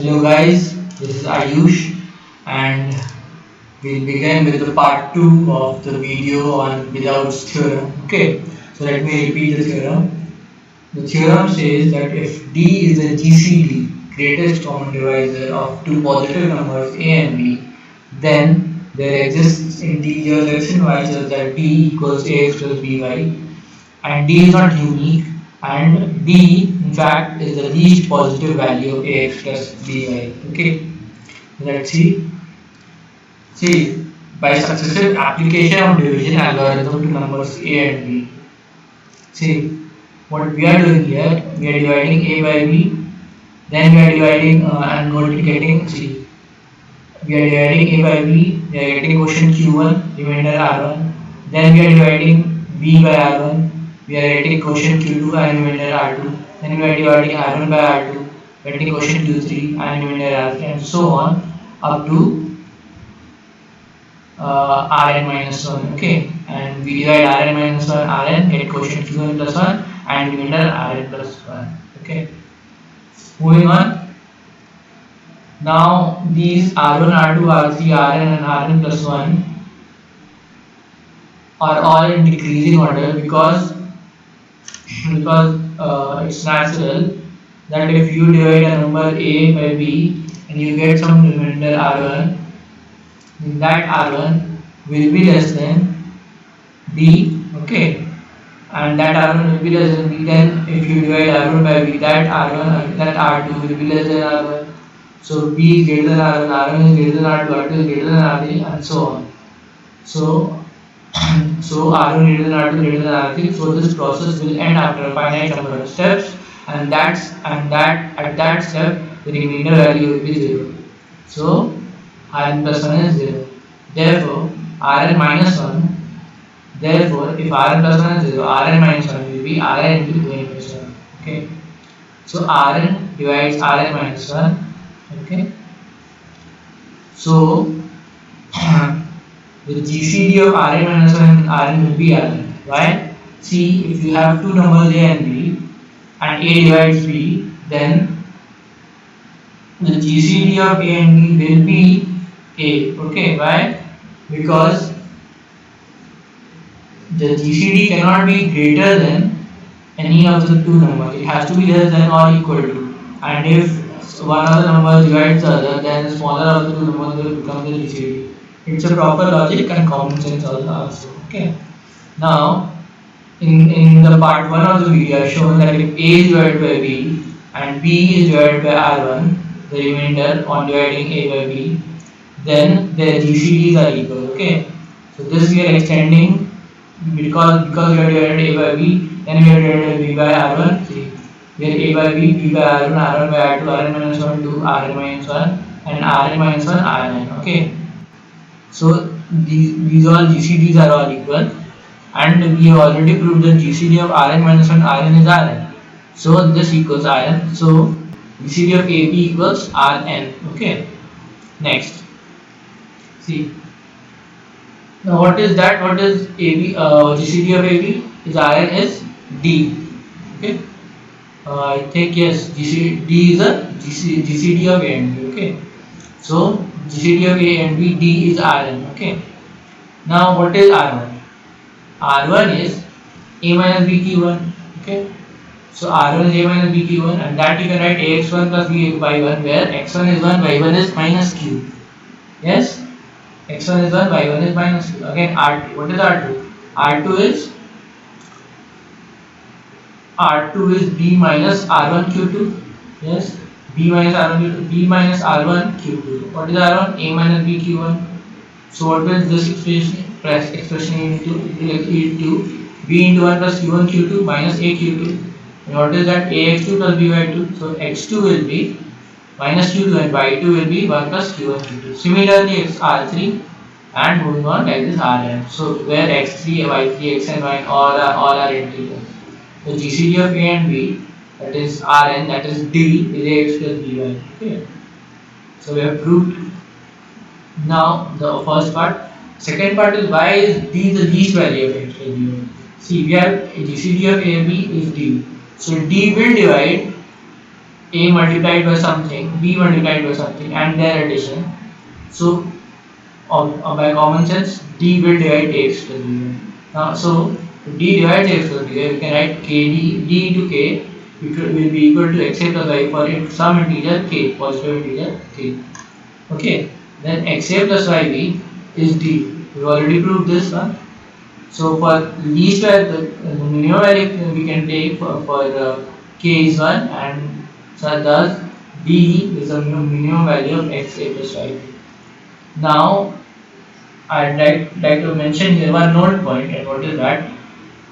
Hello guys, this is Ayush and we'll begin with the part 2 of the video on Bezout'S Theorem. Okay, so let me repeat the theorem. The theorem says that if D is the GCD, greatest common divisor of two positive numbers A and B, then there exists integers x and y such that D equals ax plus by, and D is not unique, and D in fact is the least positive value of ax plus by. Okay, let's see. See, by successive application of division algorithm to numbers a and b. See, what we are doing here, we are dividing a by b, then we are dividing and getting, see, we are dividing a by b, we are getting quotient q1, remainder r1, then we are dividing b by r1, we are getting quotient q2 and remainder r2, then we are dividing r1 by r2, we are getting quotient q3 and remainder r3, and so on up to Rn minus 1. Okay, and we divide Rn minus 1 Rn, get quotient Qn plus 1 and remainder Rn plus 1. Okay, moving on. Now these R1, R2, R3, Rn and Rn plus 1 are all in decreasing order because it's natural that if you divide a number a by b and you get some remainder R1, then that R1 will be less than b. Okay, and that r1 will be less than b. Then if you divide r1 by b, that r1 that r2 will be less than r1. So b is greater than r1, r1 is greater than r2, r2 is greater than r3, and so on. So so r1 greater than r2 greater than r3. So this process will end after a finite number of steps, and that at that step the remainder value will be 0. So rn plus 1 is 0. Therefore rn minus 1. Therefore, if Rn plus 1 is 0, Rn minus 1 will be Rn into 2n plus 1. Okay. So Rn divides Rn minus 1. Okay. So the GCD of Rn minus 1 and Rn will be Rn. Why? See, if you have two numbers A and B and A divides B, then the GCD of A and B will be A. Okay. Why? Because the GCD cannot be greater than any of the two numbers. It has to be less than or equal to. And if one of the numbers divides the other, then the smaller of the two numbers will become the GCD. It's a proper logic and common sense also. Okay. Now, in the part 1 of the video, I have shown that if A is divided by B and B is divided by R1, the remainder on dividing A by B, then their GCDs are equal. Okay. So this we are extending because we are divided A by B, then we are divided B by R1. See, we are A by B, B by R1, R1 by R2, Rn minus 1 to Rn minus 1, and Rn minus 1 Rn. Okay. So these all GCDs are all equal, and we have already proved that GCD of Rn minus 1 Rn is Rn. So this equals Rn. So GCD of AB equals Rn. Okay. Next, see. Now what is that? What is AB? GCD of AB is Rn is D. Okay. I think yes. D is a GCD of A and B. Okay. So GCD of A and B, D is Rn. Okay. Now what is R1? R1 is A minus B Q1. Okay. So R1 is A minus B Q1, and that you can write AX1 plus B by 1, where X1 is 1, Y1 is minus Q. Yes. X1 is 1, Y1 is minus 2. Again R2. What is R2? R2 is B minus R1 Q2. Yes. B minus R1 Q2. B minus R1 Q2. What is R1? A minus B Q1. So what will this expression equal to? B into 1 plus Q1 Q2 minus A Q2. And what is that? AX2 plus B by 2. So X2 will be minus Q2 and Y2 will be 1 plus Q1 Q2. Similarly, R3 and moving on like this Rn. So where X3, Y3, X and Y all are integers. So GCD of A and B, that is Rn, that is D, is Ax plus By. Okay. So we have proved now the first part. Second part is why is D the least value of X plus By. See, we have GCD of A and B is D. So D will divide A multiplied by something, B multiplied by something, and their addition. So, by common sense, D will divide X plus B. Now, so D divides X plus B. We can write KD, D into K, it will be equal to X plus Y for some integer K, positive integer K. Okay, then XA plus YB is D. We already proved this one. So for least value, the minimum value we can take for K is 1, and so thus D is the minimum value of XA plus YB. Now I'd like to mention here one node point, and what is that?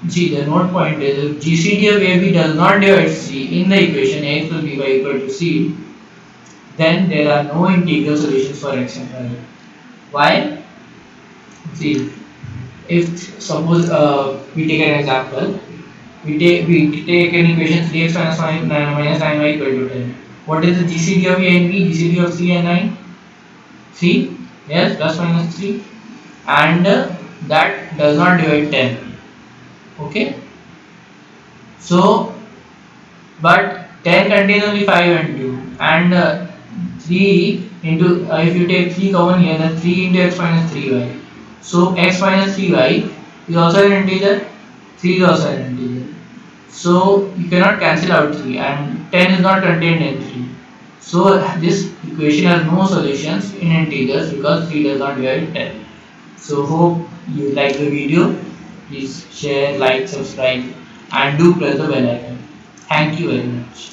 See, the node point is if GCD of AB does not divide C in the equation A plus B by equal to C, then there are no integral solutions for X and Y. Why? See, if suppose we take an example, we take an equation 3x minus 9y equal to 10. What is the GCD of A and B? GCD of 3 and 9? 3, yes, plus minus 3, and that does not divide 10. Okay, so but 10 contains only 5 and 2, and 3 into if you take 3 common here, then 3 into x minus 3y. So x minus 3y is also an integer, 3 is also an integer. So you cannot cancel out 3, and 10 is not contained in 3. So this equation has no solutions in integers because 3 does not divide 10. So hope you like the video. Please share, like, subscribe, and do press the bell icon. Thank you very much.